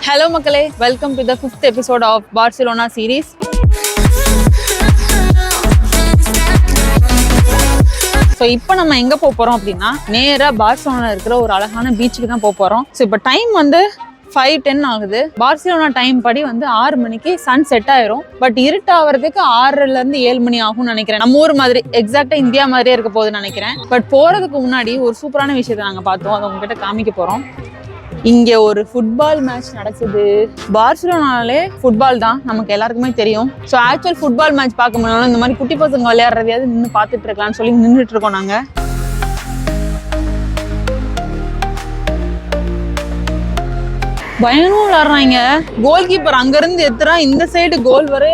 Hello மக்களே, welcome to the 5th episode of Barcelona series. So இப்போ நம்ம எங்கே போக போகிறோம் அப்படின்னா நேராக பார்சிலோனா இருக்கிற ஒரு அழகான பீச்சுக்கு தான் போக போகிறோம். ஸோ இப்போ டைம் வந்து 5:10 ஆகுது. பார்சிலோனா டைம் படி வந்து 6 மணிக்கு சன் செட் ஆயிரும். பட் இருட்டாகிறதுக்கு 6லேருந்து 7 மணி ஆகும்னு நினைக்கிறேன். நம்ம ஊர் மாதிரி எக்ஸாக்டா இந்தியா மாதிரியே இருக்க போகுதுன்னு நினைக்கிறேன். பட் போகிறதுக்கு முன்னாடி ஒரு சூப்பரான விஷயத்தை நாங்கள் பார்த்தோம், அதை உங்ககிட்ட காமிக்க போகிறோம். இங்கே ஒரு ஃபுட்பால் மேட்ச் நடக்குது. பார்சிலோனாலே ஃபுட்பால் தான் நமக்கு எல்லாருக்குமே தெரியும். ஸோ ஆக்சுவல் ஃபுட்பால் மேட்ச் பார்க்க முடியல, இந்த மாதிரி குட்டி பசங்க விளையாடுறதையாவது நின்று பார்த்துட்டு இருக்கலாம்னு சொல்லி நின்றுட்டு இருக்கோம் நாங்கள். பயனும் விளாடுறாங்க. கோல் கீப்பர் அங்கிருந்து எத்துறா, இந்த சைடு கோல் வரை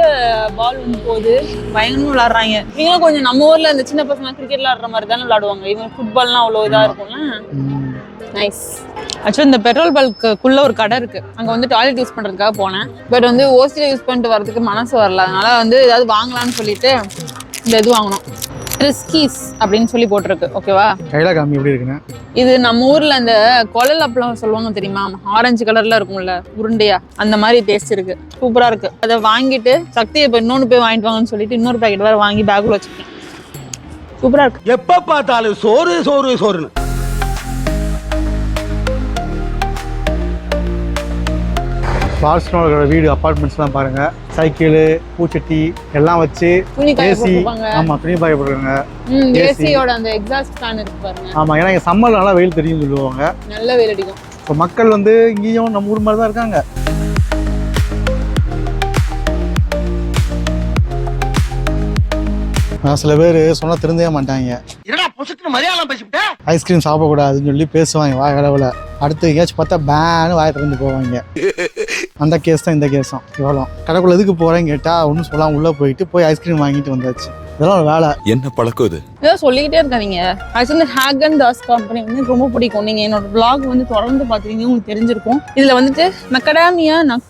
பால் வந்து போகுது. பயனும் விளாடுறாங்க. இவங்களும் கொஞ்சம் நம்ம ஊர்ல இந்த சின்ன பசங்க கிரிக்கெட் விளாடுற மாதிரி தானே விளாடுவாங்க. இவங்க ஃபுட்பால்லாம் அவ்வளோ இதாக இருக்கும்ல. நைஸ். ஆக்சுவலி இந்த பெட்ரோல் பல்க்குள்ள ஒரு கடை இருக்கு, அங்க வந்து டாய்லெட் யூஸ் பண்றதுக்காக போனேன். பட் வந்து ஓசில யூஸ் பண்ணிட்டு வரதுக்கு மனசு வரல, அதனால வந்து ஏதாவது வாங்கலாம்னு சொல்லிட்டு இந்த இது வாங்கணும். ரிஸ்கீஸ் அப்படின்னு சொல்லி போட்டிருக்கு. ஓகேவா, கையில காமி எப்படி இருக்குங்க? இது நம்ம ஊர்ல இந்த குழல் அப்பளம் சொல்லுவாங்க தெரியுமா, ஆரஞ்சு கலர்ல இருக்கும்ல உருண்டையா, அந்த மாதிரி டேஸ்ட் இருக்கு. சூப்பரா இருக்கு. அதை வாங்கிட்டு சக்தியை போய் இன்னொன்று போய் வாங்கிட்டு வாங்கன்னு சொல்லிட்டு இன்னொரு பேக்கெட் வேற வாங்கி பேக்குள்ள வச்சுக்கேன். சூப்பரா இருக்கு. எப்ப பார்த்தாலும் சோறு சோறு சோறுன்னு. பார்சிலோனாவோட வீடு அப்பார்ட்மெண்ட்ஸ்லாம் பாருங்க, சைக்கிள் பூச்சட்டி எல்லாம் வச்சு ஏசி, ஆமா துணி பாய போடுறாங்க. ஏசியோட அந்த எக்ஸாஸ்ட் ஃபேன் இருக்கு பாருங்க. ஆமா, ஏன்னா இங்க சம்மர்ல நல்லா வெயில் தெரியும் சொல்லுவாங்க. நல்ல வெயில் அடிக்கும். இப்போ மக்கள் வந்து இங்கேயும் நம்ம ஊர் மாதிரி தான் இருக்காங்க. சில பேர் சொன்னா திருந்தவே மாட்டாங்க. ஐஸ்கிரீம் சாப்பிடக்கூடாதுன்னு சொல்லி பேசுவாங்க வாய் அளவில். அடுத்து எங்கேயாச்சும் பார்த்தா பேனு வாயை திறந்து போவாங்க. அந்த கேஸ் தான் இந்த கேஸும். எவ்வளோ கடைக்குள்ள எதுக்கு போறேன்னு கேட்டா ஒன்றும் சொல்லாம உள்ள போய் ஐஸ்கிரீம் வாங்கிட்டு வந்தாச்சு. இதெல்லாம் ஒரு வேலை. என்ன பழக்கம் இது? ஏதோ சொல்லிக்கிட்டே இருக்காதீங்க. ஆக்சுவலி ஹேகன் தாஸ் கம்பெனி வந்து ரொம்ப பிடிக்கும். நீங்க என்னோட பிளாக் வந்து தொடர்ந்து பாத்துறீங்க, உங்களுக்கு தெரிஞ்சிருக்கும். இதுல வந்துட்டு மெக்கடாமியா நட்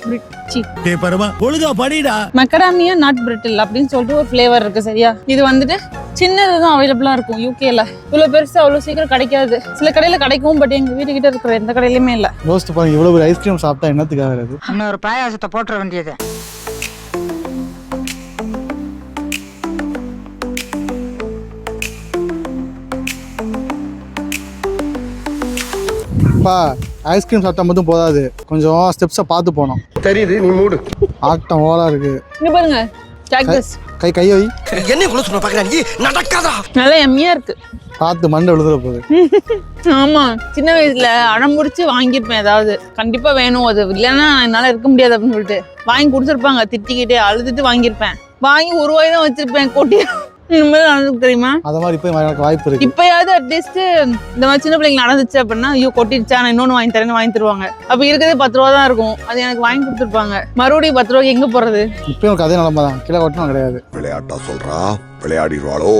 மெக்கடாமியா நட் பிரிட்டில் அப்படின்னு சொல்லிட்டு ஒரு ஃபிளேவர் இருக்கு. சரியா, இது வந்துட்டு சின்னதுதான் அவைலபிளா இருக்கும் யூகேல. இவ்வளவு பெருசா அவ்வளவு சீக்கிரம் கிடைக்காது. சில கடையில கிடைக்கும், பட் எங்க வீட்டுக்கிட்ட இருக்கிற எந்த கடையிலுமே இல்ல. யோசிச்சு பாருங்க, இவ்வளவு ஒரு ஐஸ்கிரீம் சாப்பிட்டா என்னத்துக்கு ஆகுறது? இன்னொரு பாயாசத்தை போட்டுற வேண்டியது. ஐஸ்கிரீம் சாப்பிட்டா மட்டும் போதாது, கொஞ்சம் ஸ்டெப்ஸை பார்த்து போனோம். தெரியுது, நீ மூடு. ஆட்டம் ஓலா இருக்கு. இங்க பாருங்க, கை வை. என்ன குள்ள சொன்ன பாக்குறாங்க, நடக்காதா? நல்லா எம்மியா இருக்கு. பார்த்து மண்டை விழுதுற போகுது. ஆமா, சின்ன வயசுல அடம் முடிச்சு வாங்கியிருப்பேன். ஏதாவது கண்டிப்பா வேணும், அது இல்லைன்னா என்னால இருக்க முடியாது அப்படின்னு சொல்லிட்டு வாங்கி கொடுத்துருப்பாங்க. திட்டிக்கிட்டே அழுதுட்டு வாங்கியிருப்பேன். வாங்கி ஒரு வாய் தான் வச்சிருப்பேன். கொட்டி தெரியுமா? அத மாதிரி இப்ப எனக்கு வாய்ப்பு இருக்கு. இப்பயாவது அட்லீஸ்ட் இந்த மாதிரி சின்ன பிள்ளைங்க நடந்துச்சு அப்படின்னா, ஐயோ கொட்டிடுச்சா, நான் இன்னொன்னு வாங்கி தரேன்னு வாங்கி தருவாங்க. அப்ப இருக்கிறதே 10 ரூபா தான் இருக்கும், அது எனக்கு வாங்கி கொடுத்துருப்பாங்க. மறுபடியும் 10 ரூபாய்க்கு எங்க போறது? இப்பயும் அதே நிலைமை தான். கீழே கொட்டணும் கிடையாது. விளையாட்டா சொல்றா, விளையாடிடுவாளோ.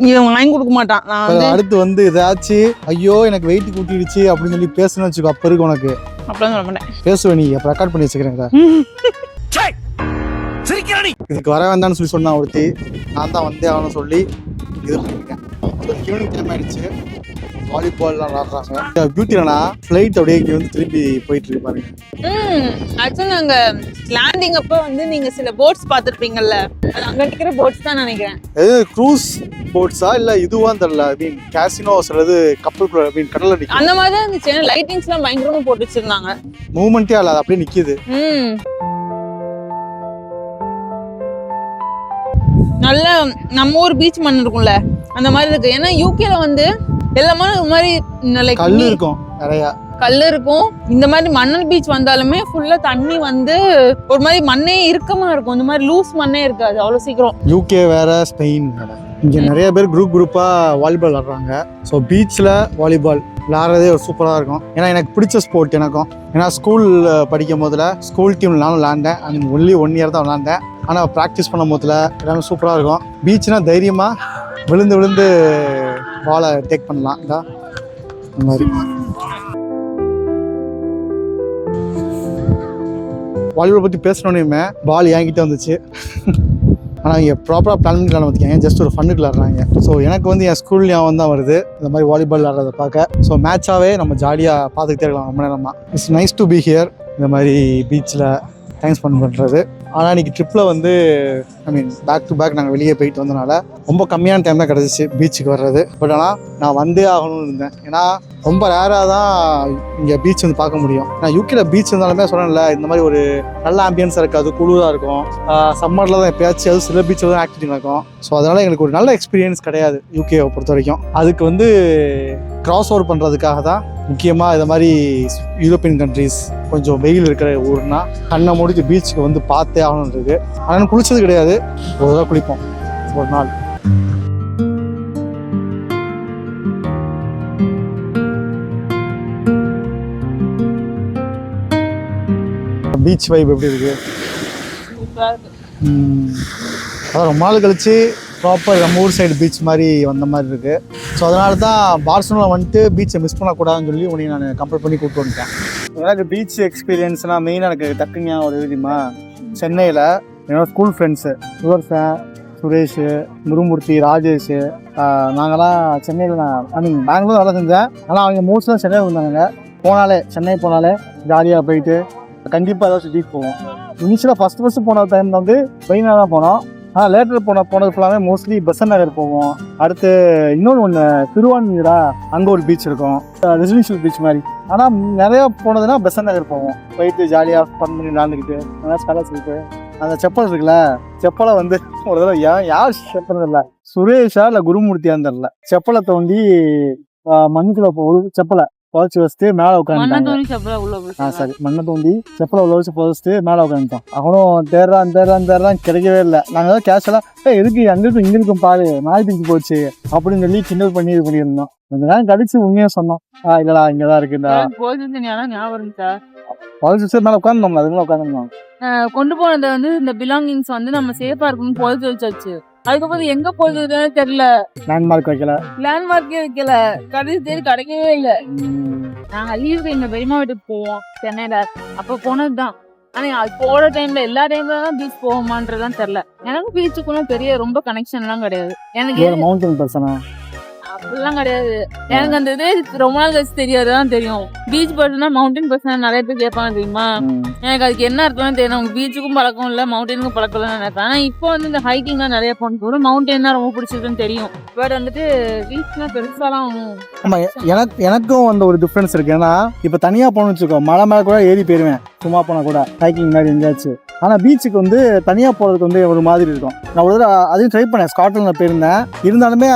இவன் வாங்கி கொடுக்க மாட்டான். நான் அடுத்து வந்து ஏதாச்சும் ஐயோ எனக்கு வெயிட் கூட்டிடுச்சு அப்படின்னு சொல்லி பேசணும்னு வச்சுக்கோ, அப்ப இருக்கு உனக்கு. அப்படிலாம் சொல்ல மாட்டேன். பேசுவேன் நீ, அப்ப ரெக்கார்ட் பண்ணி வச்சுக்கிறேன். இதுக்கு வர வேண்டாம்னு சொல்லி சொன்னா ஒருத்தி, நான் தான் வந்தே ஆகணும்னு சொல்லி இது பண்ணிருக்கேன். ஈவினிங் டைம் ஆயிடுச்சு, வாலிபால்லாம் விளாடுறாங்க. பியூட்டிலனா ஃப்ளைட் அப்படியே இங்கே வந்து திரும்பி போயிட்டு இருக்கு பாருங்க. ஆக்சுவலி நாங்க லேண்டிங் அப்ப வந்து நீங்க சில போட்ஸ் பார்த்துருப்பீங்கல்ல, அது அங்க இருக்கிற போட்ஸ் தான் நினைக்கிறேன். இது க்ரூஸ் போட்ஸா இல்ல இதுவா தெரியல. ஐ மீன் கேசினோ சிலது கப்பல் ஐ மீன் கடல்ல நிக்கும், அந்த மாதிரி தான் இருந்துச்சு. லைட்டிங்ஸ் எல்லாம் பயங்கரமா போட்டு வச்சிருந்தாங்க. மூவ்மெண்டே இல்ல, அது அப்படியே நிக்குது. நல்ல நம்ம ஊர் பீச் மண் இருக்கும்ல, அந்த மாதிரி இருக்கு. ஏன்னா யூகேல வந்து எல்லாமே ஒரு மாதிரி கல்லு இருக்கும், நிறைய கல்லு இருக்கும். இந்த மாதிரி மணல் பீச் வந்தாலுமே ஃபுல்லா தண்ணி வந்து ஒரு மாதிரி மண்ணே இறுக்கமா இருக்கும். இந்த மாதிரி லூஸ் மண்ணே இருக்காது அவ்வளவு சீக்கிரம். யூகே வேற, ஸ்பெயின் வேற. இங்க நிறைய பேர் குரூப்பா வாலிபால் விளாடுறாங்க. ஸோ பீச்ல வாலிபால் விளாட்றதே ஒரு சூப்பராக இருக்கும். ஏன்னா எனக்கு பிடிச்ச ஸ்போர்ட் எனக்கும். ஏன்னா ஸ்கூல் படிக்கும் போதுல ஸ்கூல் டீம்ல நானும் விளாண்டேன். அண்ட் ஒன்லி 1 இயர் தான் விளாண்டேன். ஆனால் ப்ராக்டிஸ் பண்ணும் போதுல எல்லாமே சூப்பராக இருக்கும். பீச்னா தைரியமாக விழுந்து பாலை டேக் பண்ணலாம். இந்த மாதிரி வாலிபால் பற்றி பேசணுன்னே பால் என்கிட்ட வந்துச்சு. ஆனால் இங்கே ப்ராப்பராக பிளான் பண்ணி விளாட பார்த்திக்காங்க, ஜஸ்ட் ஒரு ஃபன்னுக்கு விளாட்றாங்க. ஸோ எனக்கு வந்து என் ஸ்கூல் ஞாபகம் தான் வருது இந்த மாதிரி வாலிபால் விளாட்றதை பார்க்க. ஸோ மேட்சாகவே நம்ம ஜாலியாக பார்த்துக்கிட்டே இருக்கலாம் ரொம்ப நேரமாக. It's nice to be here. இந்த மாதிரி பீச்சில் டைம் ஸ்பெண்ட் பண்ணுறது. ஆனால் இன்றைக்கி ட்ரிப்பில் வந்து பேக் டு பேக் நாங்கள் வெளியே போயிட்டு வந்தனால ரொம்ப கம்மியான டைம் தான் கிடச்சிச்சு பீச்சுக்கு வர்றது. பட் ஆனால் நான் வந்தே ஆகணும்னு இருந்தேன். ஏன்னா ரொம்ப ரேராக தான் இங்கே பீச் வந்து பார்க்க முடியும். நான் யூகேல பீச் இருந்தாலுமே சொன்னேன்ல, இந்த மாதிரி ஒரு நல்ல ஆம்பியன்ஸாக இருக்காது, குளிராக இருக்கும். சம்மரில் தான் எப்பயாச்சும் அது சில பீச்சில் தான் ஆக்டிவிட்டி நடக்கும். ஸோ அதனால் எங்களுக்கு ஒரு நல்ல எக்ஸ்பீரியன்ஸ் கிடையாது யூகேவை பொறுத்த வரைக்கும். அதுக்கு வந்து கிராஸ் ஓவர் பண்ணுறதுக்காக தான் முக்கியமாக இந்த மாதிரி யூரோப்பியன் கண்ட்ரீஸ் கொஞ்சம் வெயில் இருக்கிற ஊர்னா கண்ணை முடிச்சு பீச்சுக்கு வந்து பார்த்தே ஆகணும்னு இருக்குது. ஆனால் குளிச்சது கிடையாது, ஒரு தடவை குளிப்போம் ஒரு நாள். பீச் வைப் எப்படி இருக்கு? அதான் ரொம்ப நாள் கழிச்சு ப்ராப்பர் நம்ம ஊர் சைடு பீச் மாதிரி வந்த மாதிரி இருக்குது. ஸோ அதனால தான் பார்சலோனா வந்துட்டு பீச்சை மிஸ் பண்ணக்கூடாதுன்னு சொல்லி உன்னை நான் கம்பேர் பண்ணி கூப்பிட்டு வந்துட்டேன். எனக்கு பீச் எக்ஸ்பீரியன்ஸ்னால் மெயினாக எனக்கு டக்குங்க ஒரு தெரியுமா, சென்னையில் என்னோடய ஸ்கூல் ஃப்ரெண்ட்ஸு சுதர்சன், சுரேஷ், முருமூர்த்தி, ராஜேஷ், நாங்கள்லாம் சென்னையில் பெங்களூர் வேலை செஞ்சேன். ஆனால் அவங்க மோஸ்ட்லாம் சென்னையில் இருந்தாங்க. சென்னை போனாலே ஜாலியாக போயிட்டு கண்டிப்பாக ஏதாவது சுற்றிட்டு போவோம். இனிஷியலாக ஃபஸ்ட்டு போன டைம் வந்து மெயினாக தான் போனோம். ஆனால் லேட்டர் போனது ஃபுல்லாமே மோஸ்ட்லி பெசன்ட் நகர் போவோம். அடுத்து இன்னொன்று திருவான்மீரா, அங்கே ஒரு பீச் இருக்கும், ரெசிடென்ஷியல் பீச் மாதிரி. ஆனால் நிறையா போனதுன்னா பெசன்ட் நகர் போவோம். போயிட்டு ஜாலியாக ஃபன் பண்ணி விளாண்டுக்கிட்டு நல்லா ஸ்காலர்ஷிப்பு. அந்த செப்பல் இருக்குல்ல, செப்பலை வந்து ஒரு தடவை யார் செப்பல் இல்லை, சுரேஷா இல்லை குருமூர்த்தியான்னு தெரில, செப்பலை தோண்டி மண்ணுக்குள்ள செப்பலை புதைச்சி வச்சுட்டு மேலே உட்காந்துட்டாங்க. சரி, மண்ணை தோண்டி செப்பலை உள்ள வச்சு புதைச்சிட்டு மேலே உட்காந்துட்டான். அவனும் தேடுறான் கிடைக்கவே இல்லை. நாங்கள் தான் கேஷுவலாக எதுக்கு அங்கிருக்கும் இங்கிருக்கும் பாரு, நாய் பிடிச்சி போச்சு அப்படின்னு சொல்லி கிண்டல் பண்ணி இது பண்ணியிருந்தோம். கொஞ்ச நேரம் கழிச்சு உண்மையாக சொன்னோம், இல்லடா இங்கே தான் இருக்குடா புதைச்சி மேலே உட்காந்துருந்தோம்ல, அதுக்குள்ள உட்காந்துருந்தோம். கொண்டு போனதை வந்து இந்த பிலாங்கிங்ஸ் வந்து நம்ம சேஃபா இருக்கணும்னு புதைச்சி வச்சாச்சு. அதுக்கப்புறம் எங்க போகுதுன்னு தெரியல, லேண்ட்மார்க்கே வைக்கல, கடைசி தேடி கிடைக்கவே இல்லை. நாங்க லீவுக்கு எங்க பெரியமா வீட்டுக்கு போவோம் சென்னையில, அப்ப போனதுதான். ஆனா அது போற டைம்ல எல்லா டைம்ல தான் பீச் போவோமான்றதுதான் தெரியல. எனக்கு பீச்சுக்குள்ள பெரிய ரொம்ப கனெக்ஷன் எல்லாம் கிடையாது. எனக்கு மவுண்டன் பர்சனா அப்படிலாம் கிடையாது. எனக்கு அந்த இது ரொம்ப நாள் கழிச்சு தெரியாதுதான் தெரியும். பீச் பர்சனா மவுண்டன் பர்சனா நிறைய பேர் கேட்பாங்க தெரியுமா. எனக்கு அதுக்கு என்ன அர்த்தம்னு தெரியல. அவங்க பீச்சுக்கும் பழக்கம் இல்லை, மவுண்டனுக்கும் பழக்கம் இல்லைன்னு நினைப்பேன். ஆனா இப்போ வந்து இந்த ஹைக்கிங் தான் நிறைய போன மவுண்டன் தான் ரொம்ப பிடிச்சிருக்குன்னு தெரியும். பட் வந்துட்டு பீச்னா பெருசாலாம் ஆமா, எனக்கும் அந்த ஒரு டிஃப்ரென்ஸ் இருக்கு. ஏன்னா இப்ப தனியா போகணும்னு வச்சுக்கோ, மலை மேல கூட ஏறி போயிருவேன் சும்மா போனா கூட, ஹைக்கிங் மாதிரி எங்கேயாச்சும். ஆனால் பீச்சுக்கு வந்து தனியாக போகிறதுக்கு வந்து ஒரு மாதிரி இருக்கும். நான் ஒரு தடவை அதையும் ட்ரை பண்ணேன், ஸ்காட்லாண்டில் போயிருந்தேன். இருந்தாலுமே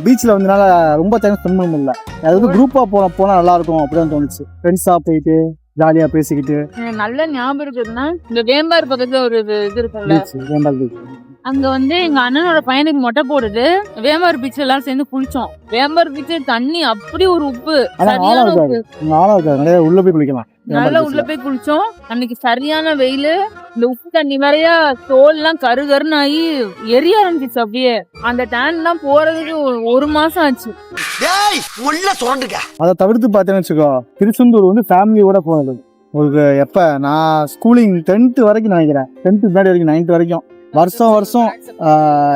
பீச்சில் வந்து என்னால் ரொம்ப டைம் ஸ்பெண்ட் பண்ண முடியல. அது வந்து குரூப்பாக போனால் நல்லாயிருக்கும் அப்படின்னு தோணுச்சு. ஃப்ரெண்ட்ஸாக போயிட்டு ஜாலியாக பேசிக்கிட்டு. நல்ல ஞாபகம் இருக்குதுன்னா இந்த வேம்பார் பக்கத்தில் ஒரு இது இருக்குல்ல, வேம்பார் பீச். அங்க வந்து எங்க அண்ணனோட பையனுக்கு மொட்டை போடுது, வேம்பார் பீச் எல்லாம் சேர்ந்து குளிச்சோம். வேம்பார் பீச் தண்ணி அப்படி ஒரு உப்பு, நிறைய உள்ள போய் குளிக்கலாம், நல்லா உள்ள போய் குளிச்சோம். அன்னைக்கு சரியான வெயில், இந்த உப்பு தண்ணி நிறைய தோல் எல்லாம் கருகருன்னு ஆகி எரிய ஆரம்பிச்சிச்சு. அப்படியே அந்த டேன் எல்லாம் போறதுக்கு 1 மாசம் ஆச்சு. அதை தவிர்த்து பார்த்தேன்னு வச்சுக்கோ, திருச்செந்தூர் வந்து ஃபேமிலியோட போனது. ஒரு எப்ப நான் ஸ்கூலிங் 10th வரைக்கும் நினைக்கிறேன், 10th முன்னாடி வரைக்கும் 9th வரைக்கும் வருஷம்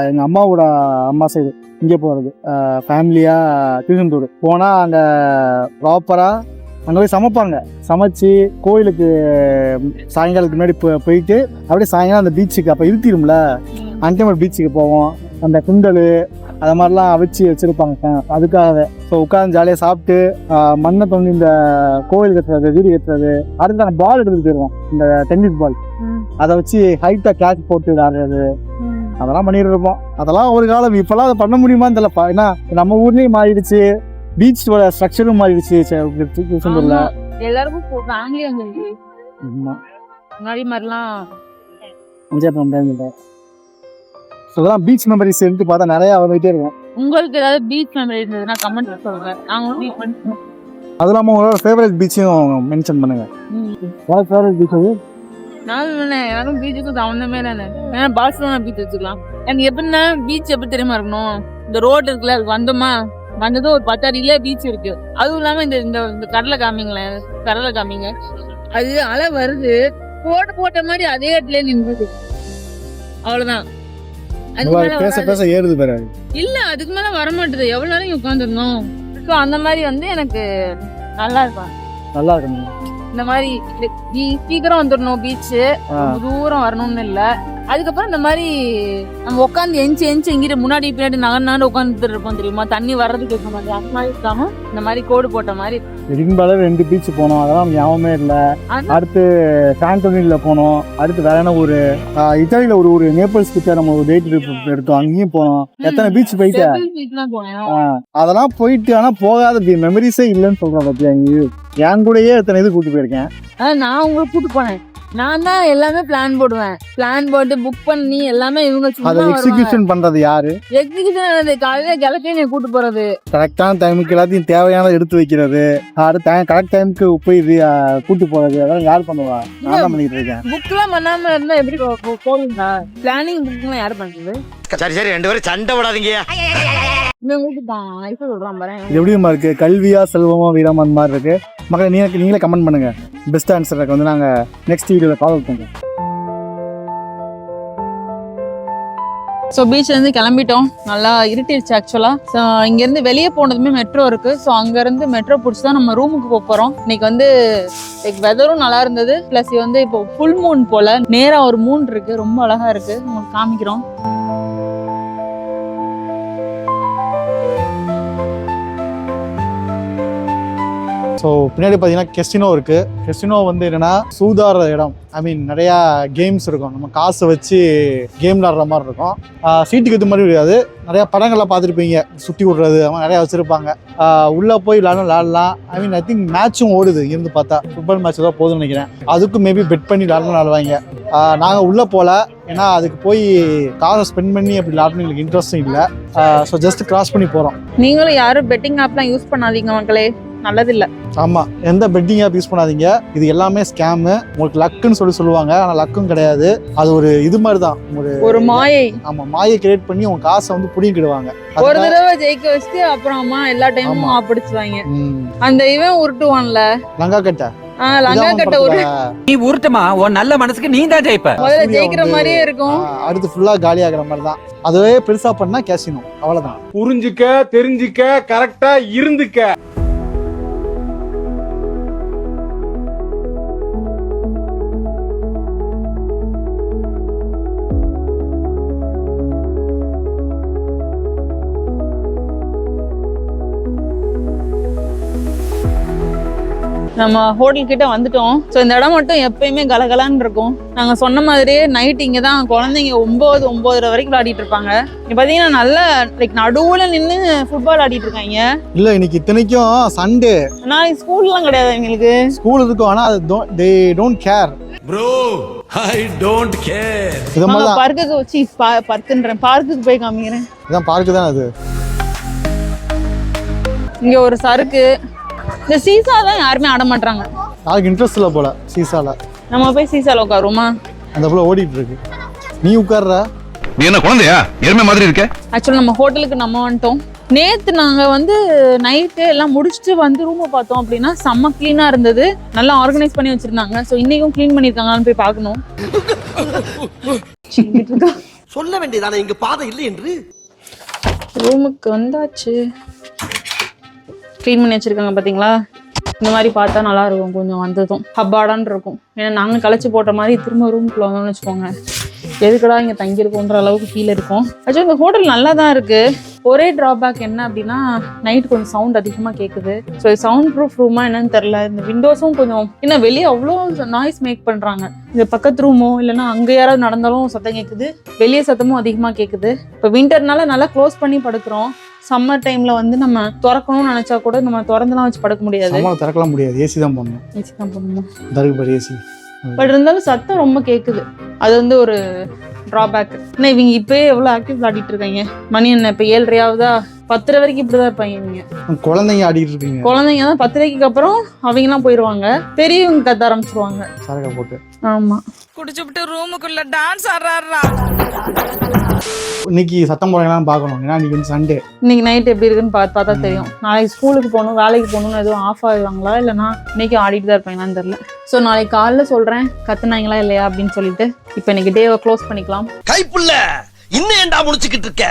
எங்கள் அம்மாவோட அம்மா சைடு இங்கே போகிறது ஃபேமிலியாக திருச்செந்தூர் போனால் அங்கே ப்ராப்பராக அங்கே போய் சமைச்சு கோயிலுக்கு சாயங்காலத்துக்கு முன்னாடி போயிட்டு அப்படியே சாயங்காலம் அந்த பீச்சுக்கு அப்போ இருத்திடும்ல, அன்டைமர் பீச்சுக்கு போவோம். அந்த குண்டல் அது மாதிரிலாம் வச்சுருப்பாங்க அதுக்காக. ஸோ உட்காந்து ஜாலியாக சாப்பிட்டு மண்ணை தோண்டி இந்த கோவில் கட்டுறது, வீடு கட்டுறது. அடுத்து நாங்கள் பால் எடுத்துகிட்டு போயிடுவோம், இந்த டென்னிஸ் பால், அதை வச்சு ஹைட்டாக கேட்ச் போட்டு விளையாடுறது, அதெல்லாம் பண்ணிட்டு இருப்போம். அதெல்லாம் ஒரு காலம். இப்போல்லாம் அதை பண்ண முடியுமான்னு தெரியல. ஏன்னா நம்ம ஊர்லேயும் மாறிடுச்சு, பீச்சோட ஸ்ட்ரக்சரும் மாறிடுச்சு திருச்செந்தூர்ல. எல்லாருக்கும் மாதிரிலாம் என்ஜாய் பண்ணுறேன். அதெல்லாம் பீச் மெமரிஸ் எடுத்து பார்த்தா நிறைய வந்துகிட்டே இருக்கும். உங்களுக்கு ஏதாவது பீச் மெமரி இருந்ததுன்னா கமெண்ட் சொல்லுங்க. அது இல்லாமல் உங்களோட ஃபேவரட் பீச்சையும் மென்ஷன் பண்ணுங்க. ஃபேவரட் பீச் அது நான் எனக்கும் பீச்சுக்கும் சம்மந்தமே இல்லை. ஏன்னா பார்சலோனா பீச் வச்சுக்கலாம். எனக்கு எப்படின்னா பீச் எப்படி தெரியுமா இருக்கணும், இந்த ரோடு இருக்குல்ல, அதுக்கு வந்ததும் ஒரு 10 அடியிலே பீச் இருக்கு. அதுவும் இல்லாமல் இந்த கடலை காமிங்க, அது அலை வருது, போட்ட மாதிரி அதே இடத்துல நின்றுது, அவ்வளவுதான். பேச ஏறுது பாரு. இல்ல அதுக்கு மேல வர மாட்டேது, எவ்வளவு நேரம் உட்காந்துருந்தோம். ஸோ அந்த மாதிரி வந்து எனக்கு நல்லா இருக்கும். இந்த மாதிரி சீக்கிரம் வந்துடணும் பீச்சு, தூரம் வரணும்னு இல்ல. அதுக்கப்புறம் இந்த மாதிரி நம்ம உட்காந்து எஞ்சி இங்கிட்ட முன்னாடி பின்னாடி நகர்ந்து உட்காந்துட்டு இருப்போம் தெரியுமா, தண்ணி வர்றதுக்கு இருக்க மாதிரி அந்த மாதிரி இருக்காம இந்த மாதிரி கோடு போட்ட மாதிரி. இடிம்பால 2 பீச் போனோம், அதெல்லாம் ஞாபகமே இல்ல. அடுத்து சாண்டோனில போனோம். அடுத்து வேற என்ன ஒரு இத்தாலியில ஒரு நேபிள்ஸ் கிட்ட நம்ம ஒரு டே ட்ரிப் எடுத்தோம், அங்கேயும் போனோம். எத்தனை பீச் போயிட்டேன் அதெல்லாம் போயிட்டு. ஆனா போகாத மெமரிஸே இல்லைன்னு சொல்றேன் பத்தியா. என் கூடயே எத்தனை இது கூட்டு போயிருக்கேன். நான் உங்களுக்கு கூட்டு போனேன். நான் தான் எல்லாமே பிளான் போடுவேன். பிளான் போட்டு புக் பண்ணி எல்லாமே இவங்க அதை எக்ஸிகியூஷன் பண்றது யாரு? எக்ஸிகியூஷன் காலையில கிளப்பி நீ கூட்டு போறது, கரெக்டான டைமுக்கு எல்லாத்தையும் தேவையான எடுத்து வைக்கிறது, கரெக்ட் டைமுக்கு போய் கூட்டு போறது, அதெல்லாம் யார் பண்ணுவா? நான் தான் பண்ணிட்டு இருக்கேன். புக் எல்லாம் பண்ணாம இருந்தா எப்படி போவீங்க? பிளானிங் புக் எல்லாம் யாரு பண்றது? சரி 2 பேரும் சண்டை விடாதீங்க. எப்படிமா இருக்கு? கல்வியா செல்வமா வீரமா அந்த மாதிரி இருக்கு. மக்களை நீங்களே கமெண்ட் பண்ணுங்க. பெஸ்ட் ஆன்சருக்கு வந்து நாங்க நெக்ஸ்ட் வீடியோல ஃபாலோ பண்ணுவோம். ஸோ பீச்லேருந்து கிளம்பிட்டோம். நல்லா இருட்டிடுச்சு ஆக்சுவலாக. ஸோ இங்கேருந்து வெளியே போனதுமே மெட்ரோ இருக்குது. ஸோ அங்கேருந்து மெட்ரோ பிடிச்சி தான் நம்ம ரூமுக்கு போக போகிறோம். இன்னைக்கு வந்து லைக் வெதரும் நல்லா இருந்தது. ப்ளஸ் வந்து இப்போ ஃபுல் மூன் போல் நேராக ஒரு மூன் இருக்குது, ரொம்ப அழகாக இருக்குது. உங்களுக்கு காமிக்கிறோம். ஸோ பின்னாடி பார்த்தீங்கன்னா கெசினோ இருக்குது. கெசினோ வந்து என்னென்னா சூதாடுற இடம். ஐ மீன் நிறையா கேம்ஸ் இருக்கும். நம்ம காசு வச்சு கேம் விளாடுற மாதிரி இருக்கும். சீட்டுக்கு இது மாதிரி கிடையாது. நிறையா படங்கள்லாம் பார்த்துருப்பீங்க, சுற்றி விட்றது அவன் நிறையா வச்சுருப்பாங்க. உள்ளே போய் விளாடலாம். ஐ மீன் ஐ திங்க் மேட்சும் ஓடுது இருந்து பார்த்தா. ஃபுட்பால் மேட்ச் தான் போதும்னு நினைக்கிறேன். அதுக்கும் மேபி பெட் பண்ணி விளாடுவாங்க. நாங்கள் உள்ளே போகல, ஏன்னா அதுக்கு போய் காசை ஸ்பெண்ட் பண்ணி அப்படி விளாடணும் எங்களுக்கு இன்ட்ரெஸ்டும் இல்லை. ஸோ ஜஸ்ட் கிராஸ் பண்ணி போகிறோம். நீங்களும் யாரும் பெட்டிங் ஆப்லாம் யூஸ் பண்ணாதீங்க மக்களே, நல்லதில்லை. ஆமாம், எந்த பெட்டிங் ஆப் யூஸ் பண்ணாதீங்க. இது எல்லாமே ஸ்கேமு. உங்களுக்கு லக்குன்னு சொல்லுவாங்க, ஆனால் லக்கும் கிடையாது. அது ஒரு இது மாதிரி தான், ஒரு மாயை. ஆமாம், மாயை கிரியேட் பண்ணி உங்க காசை வந்து புடிங்கிடுவாங்க. ஒரு தடவை ஜெயிக்க வச்சுட்டு அப்புறமா எல்லா டைமும் ஆப்பிடிச்சுவாங்க. அந்த இவன் உருட்டுவான்ல லங்கா கட்ட, லங்கா கட்ட ஒரு நீ உருட்டுமா, உன் நல்ல மனசுக்கு நீ தான் ஜெயிப்ப. முதல்ல ஜெயிக்கிற மாதிரியே இருக்கும், அடுத்து ஃபுல்லா காலி ஆகிற மாதிரி தான். அதுவே பெருசா பண்ணா கேசினோ, அவ்வளவுதான். புரிஞ்சுக்க, தெரிஞ்சுக்க, கரெக்டா இருந்துக்க. நம்ம ஹோட்டல் கிட்ட வந்துட்டோம். ஸோ இந்த இடம் மட்டும் எப்பயுமே கலகலான்னு இருக்கும். நாங்க சொன்ன மாதிரியே நைட் இங்க தான் குழந்தைங்க 9-9:30 வரைக்கும் விளையாடிட்டு இருப்பாங்க. இங்க பாத்தீங்கன்னா நல்ல லைக் நடுவுல நின்று ஃபுட்பால் ஆடிட்டு இருக்காங்க. இல்ல இன்னைக்கு இத்தனைக்கும் சண்டே, நான் ஸ்கூல்லாம் கிடையாது எங்களுக்கு. ஸ்கூல் இருக்கும், ஆனா they don't care bro, I don't care. இதெல்லாம் பார்க்குக்கு வச்சு பார்க்குன்றேன், பார்க்குக்கு போய் காமிக்கிறேன். இதான் பார்க்கு தான் அது. இங்க ஒரு சறுக்கு. இந்த சீசா தான் யாருமே ஆட மாட்டாங்க. யாருக்கு இன்ட்ரெஸ்ட் இல்லை போல சீசால. நம்ம போய் சீசால உட்காருமா? அந்த போல ஓடிட்டு இருக்கு. நீ உட்கார்ற? நீ என்ன குழந்தையா? எருமை மாதிரி இருக்க. ஆக்சுவலா நம்ம ஹோட்டலுக்கு நம்ம வந்துட்டோம். நேத்து நாங்க வந்து நைட்டு எல்லாம் முடிச்சுட்டு வந்து ரூமை பார்த்தோம் அப்படின்னா செம்ம கிளீனா இருந்தது, நல்லா ஆர்கனைஸ் பண்ணி வச்சிருந்தாங்க. ஸோ இன்னைக்கும் கிளீன் பண்ணிருக்காங்கன்னு போய் பார்க்கணும். சொல்ல வேண்டியதானே இங்க பாதை இல்லை என்று. ரூமுக்கு வந்தாச்சு. க்ளீன் பண்ணி வச்சிருக்காங்க பாத்தீங்களா? இந்த மாதிரி பார்த்தா நல்லா இருக்கும், கொஞ்சம் வந்ததும் ஹப்பாடான்னு இருக்கும். ஏன்னா நாங்கள் களைச்சி போட்ட மாதிரி திரும்ப ரூமுக்குள்ள வந்தோம்னு வச்சுக்கோங்க, எதுக்கடா இங்கே தங்கியிருக்கோன்ற அளவுக்கு ஃபீல் இருக்கும். ஆக்சுவலி இந்த ஹோட்டல் நல்லா தான் இருக்கு. ஒரே ட்ராபேக் என்ன அப்படின்னா நைட் கொஞ்சம் சவுண்ட் அதிகமாக கேட்குது. ஸோ சவுண்ட் ப்ரூஃப் ரூமா என்னன்னு தெரில. இந்த விண்டோஸும் கொஞ்சம் ஏன்னா வெளியே அவ்வளோ நாய்ஸ் மேக் பண்ணுறாங்க. இந்த பக்கத்து ரூமோ இல்லைன்னா அங்கே யாராவது நடந்தாலும் சத்தம் கேட்குது, வெளியே சத்தமும் அதிகமாக கேட்குது. இப்போ விண்டர்னால நல்லா க்ளோஸ் பண்ணி படுக்கிறோம். சம்மர் டைம்ல வந்து நம்ம திறக்கணும்னு நினைச்சா கூட நம்ம திறந்துலாம் வச்சு படுக்க முடியாது. திறக்கலாம் முடியாது, ஏசி தான் போடணும். ஏசி தான் போடணும். தருக்கு ஏசி. பட் இருந்தாலும் சத்தம் ரொம்ப கேட்குது, அது வந்து ஒரு ட்ராபேக். ஏன்னா இவங்க இப்பயே எவ்வளோ ஆக்டிவ் விளையாடிட்டு இருக்காங்க. மணி என்ன இப்போ 7:30 10:30 வரைக்கும் இப்படிதான் இருப்பாங்க இவங்க. குழந்தைங்க ஆடிட்டு இருக்கீங்க. குழந்தைங்க தான் 10:30 அப்புறம் அவங்கலாம் போயிடுவாங்க, பெரியவங்க கத்த ஆரம்பிச்சிருவாங்க சரக்கா போட்டு. ஆமா, குடிச்சுட்டு ரூமுக்குள்ள டான்ஸ் ஆடுறாரா. இன்னைக்கு சத்தம் போடுறாங்களான்னு பார்க்கணும், ஏன்னா இன்னைக்கு வந்து சண்டே. இன்னைக்கு நைட் எப்படி இருக்குன்னு பார்த்தா தெரியும். நாளைக்கு ஸ்கூலுக்கு போகணும், வேலைக்கு போகணும்னு எதுவும் ஆஃப் ஆகிடுவாங்களா இல்லைன்னா இன்னைக்கு ஆடிட்டு தான் இருப்பாங்களான்னு தெரியல. ஸோ நாளைக்கு காலைல சொல்றேன் கத்துனாங்களா இல்லையா அப்படின்னு சொல்லிட்டு. இப்போ இன்னைக்கு டேவை க்ளோஸ் பண்ணிக்கலாம். கைப்புள்ள இன்னும் ஏண்டா முடிச்சுக்கிட்டு இருக்க?